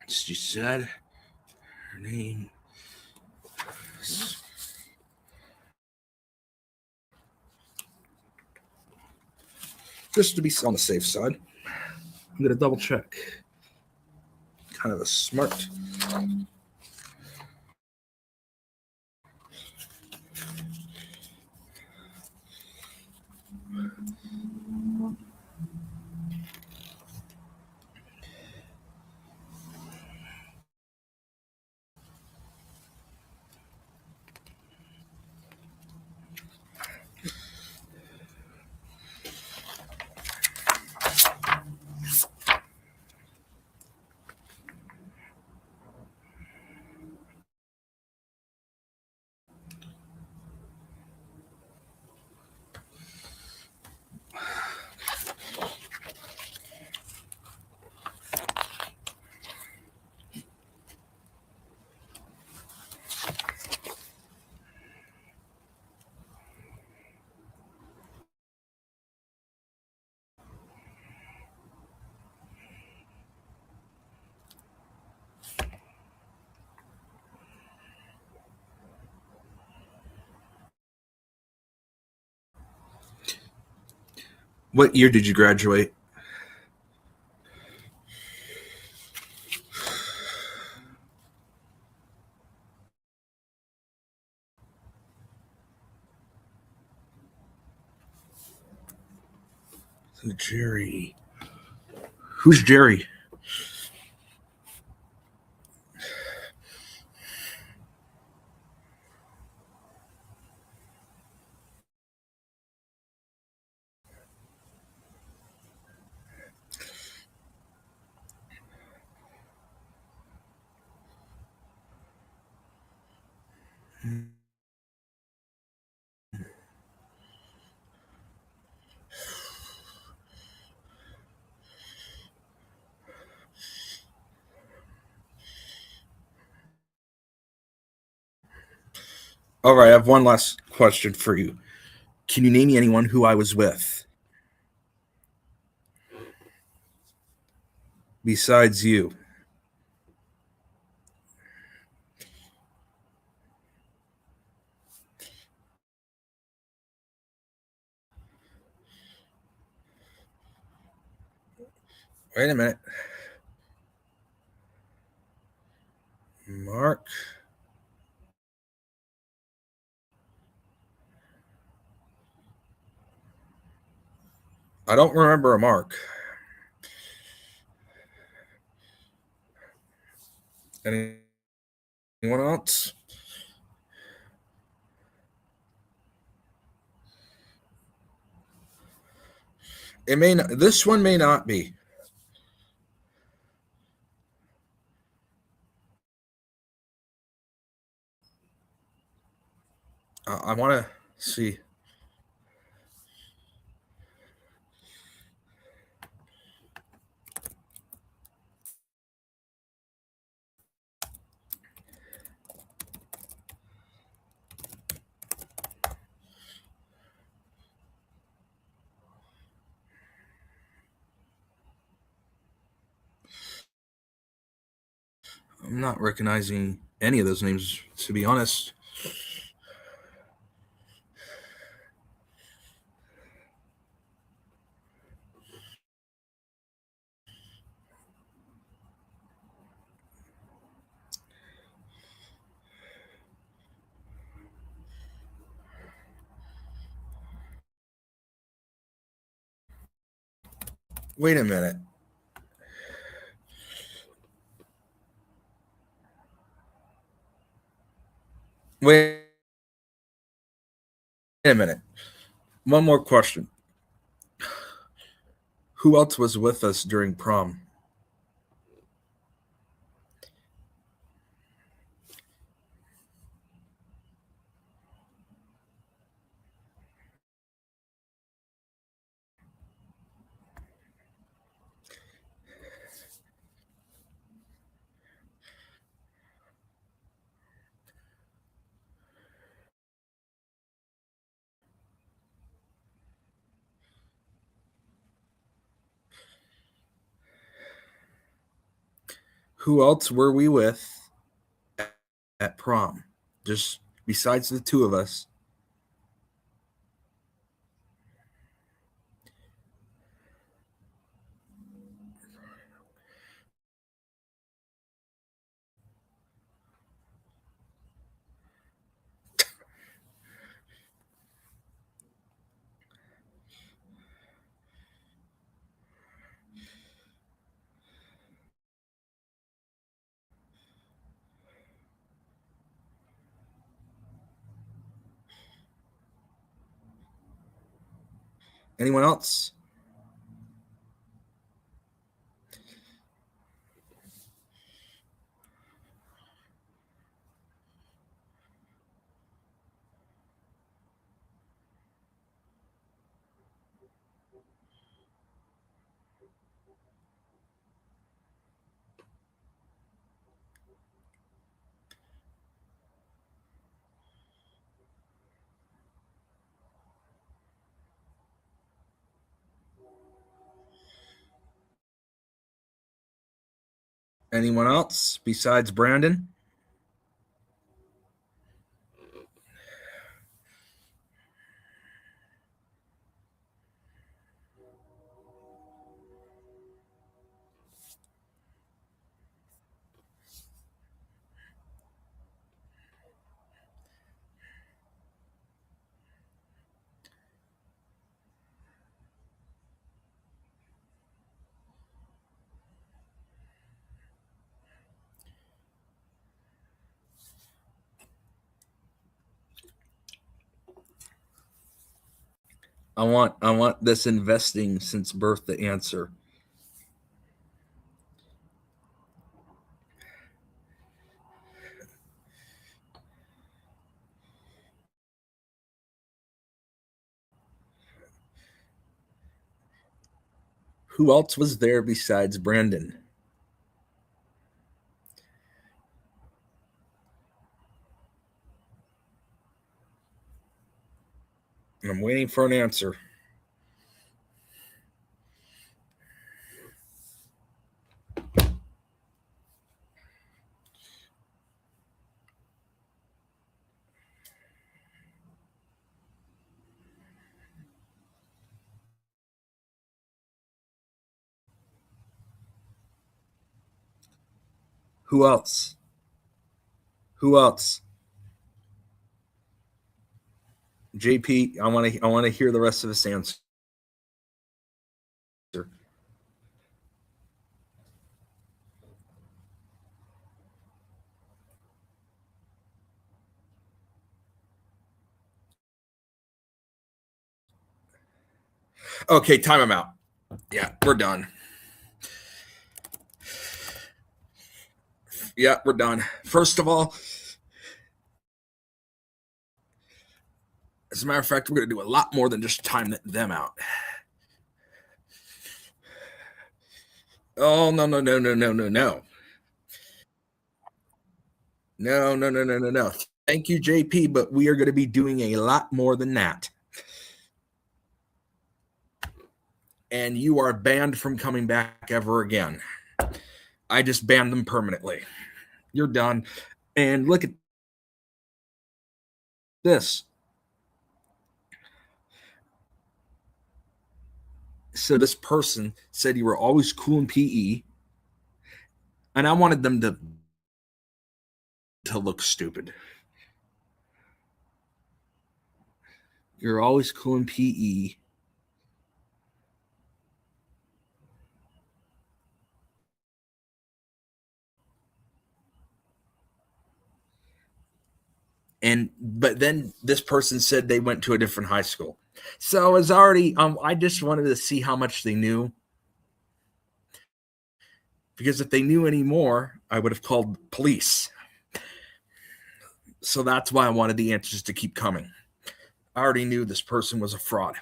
She said her name. Just to be on the safe side, I'm gonna double check. Kind of a smart. What year did you graduate? Jerry. Who's Jerry? All right, I have one last question for you. Can you name me anyone who I was with besides you? Wait a minute. Mark. I don't remember a Mark. Anyone else? It may not, this one may not be. I want to see. I'm not recognizing any of those names, to be honest. Wait a minute. Wait a minute. One more question. Who else was with us during prom? Who else were we with at prom? Just besides the two of us. Anyone else? Anyone else besides Brandon? I want this investing since birth to answer. Who else was there besides Brandon? I'm waiting for an answer. Who else? Who else? JP, I want to hear the rest of this answer. Okay, time him out. Yeah, we're done. Yeah, we're done. First of all, as a matter of fact, we're going to do a lot more than just time them out. Oh, no, no, no, no, no, no, no. No, no, no, no, no, no. Thank you, JP, but we are going to be doing a lot more than that. And you are banned from coming back ever again. I just banned them permanently. You're done. And look at this. So this person said you were always cool in PE, and I wanted them to look stupid. You're always cool in PE. But then this person said they went to a different high school. So I was already I just wanted to see how much they knew. Because if they knew any more, I would have called police. So that's why I wanted the answers to keep coming. I already knew this person was a fraud.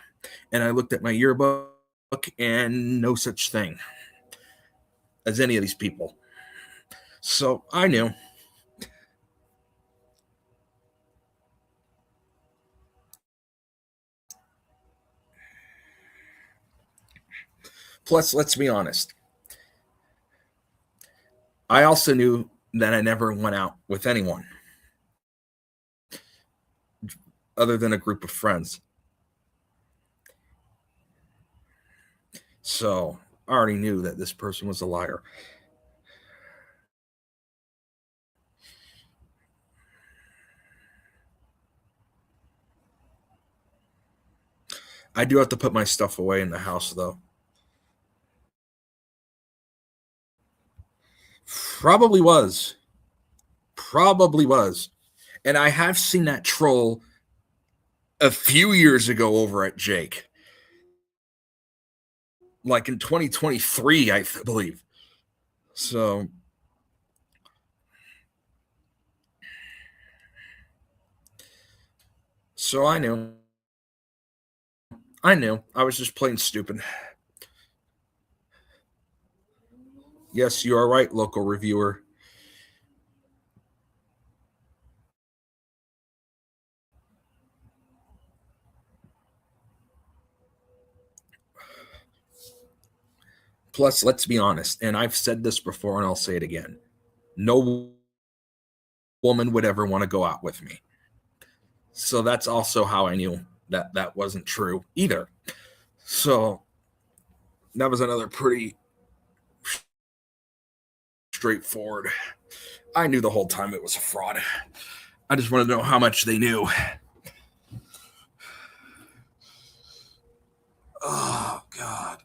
And I looked at my yearbook and no such thing as any of these people. So I knew. Plus, let's be honest. I also knew that I never went out with anyone other than a group of friends. So I already knew that this person was a liar. I do have to put my stuff away in the house, though. Probably was. And I have seen that troll a few years ago over at Jake. Like in 2023, I believe. So I knew. I was just plain stupid. Yes, you are right, local reviewer. Plus, let's be honest, and I've said this before and I'll say it again. No woman would ever want to go out with me. So that's also how I knew that that wasn't true either. So that was another pretty straightforward. I knew the whole time it was a fraud. I just wanted to know how much they knew. Oh, God.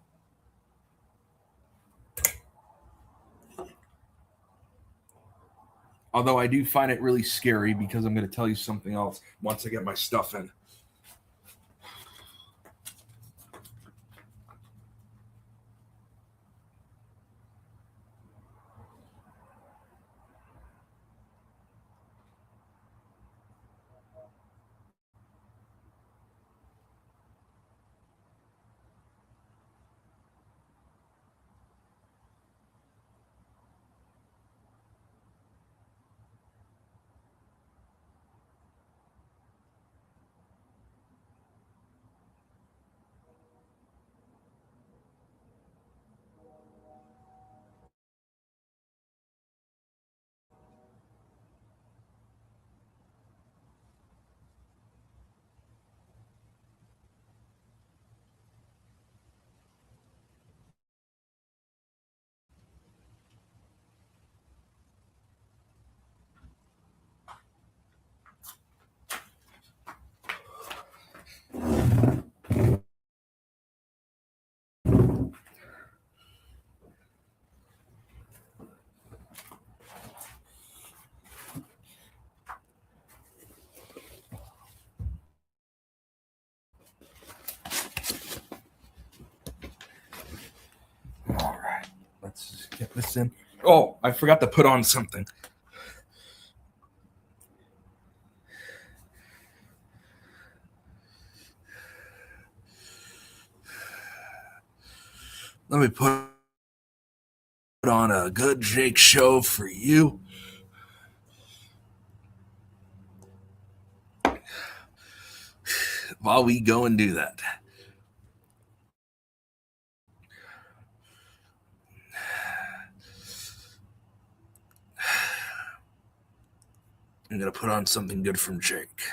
Although I do find it really scary because I'm going to tell you something else once I get my stuff in. All right, let's get this in. Oh, I forgot to put on something. Let me put on a good Jake show for you. While we go and do that. I'm going to put on something good from Jake.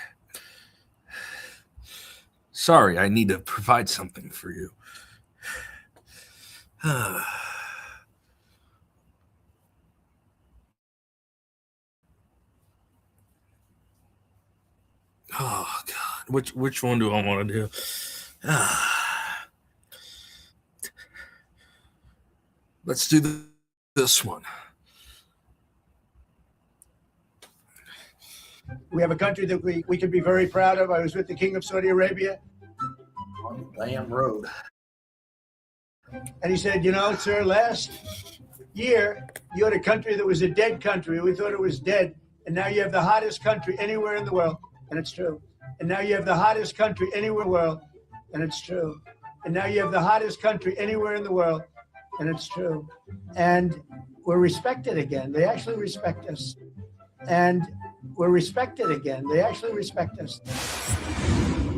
Sorry, I need to provide something for you. Oh, God. Which one do I want to do? Let's do this one.
We have a country that we can be very proud of. I was with the King of Saudi Arabia.
On the damn road.
And he said, you know, sir, last year you had a country that was a dead country. We thought it was dead. And now you have the hottest country anywhere in the world. And it's true. And now you have the hottest country anywhere in the world. And it's true. And now you have the hottest country anywhere in the world. And it's true. And we're respected again. They actually respect us. And we're respected again. They actually respect us.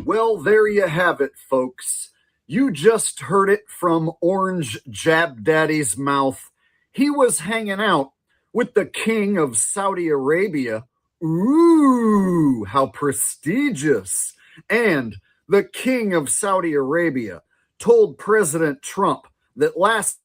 Well, there you have it, folks. You just heard it from Orange Jab Daddy's mouth. He was hanging out with the King of Saudi Arabia. Ooh, how prestigious. And the King of Saudi Arabia told President Trump that last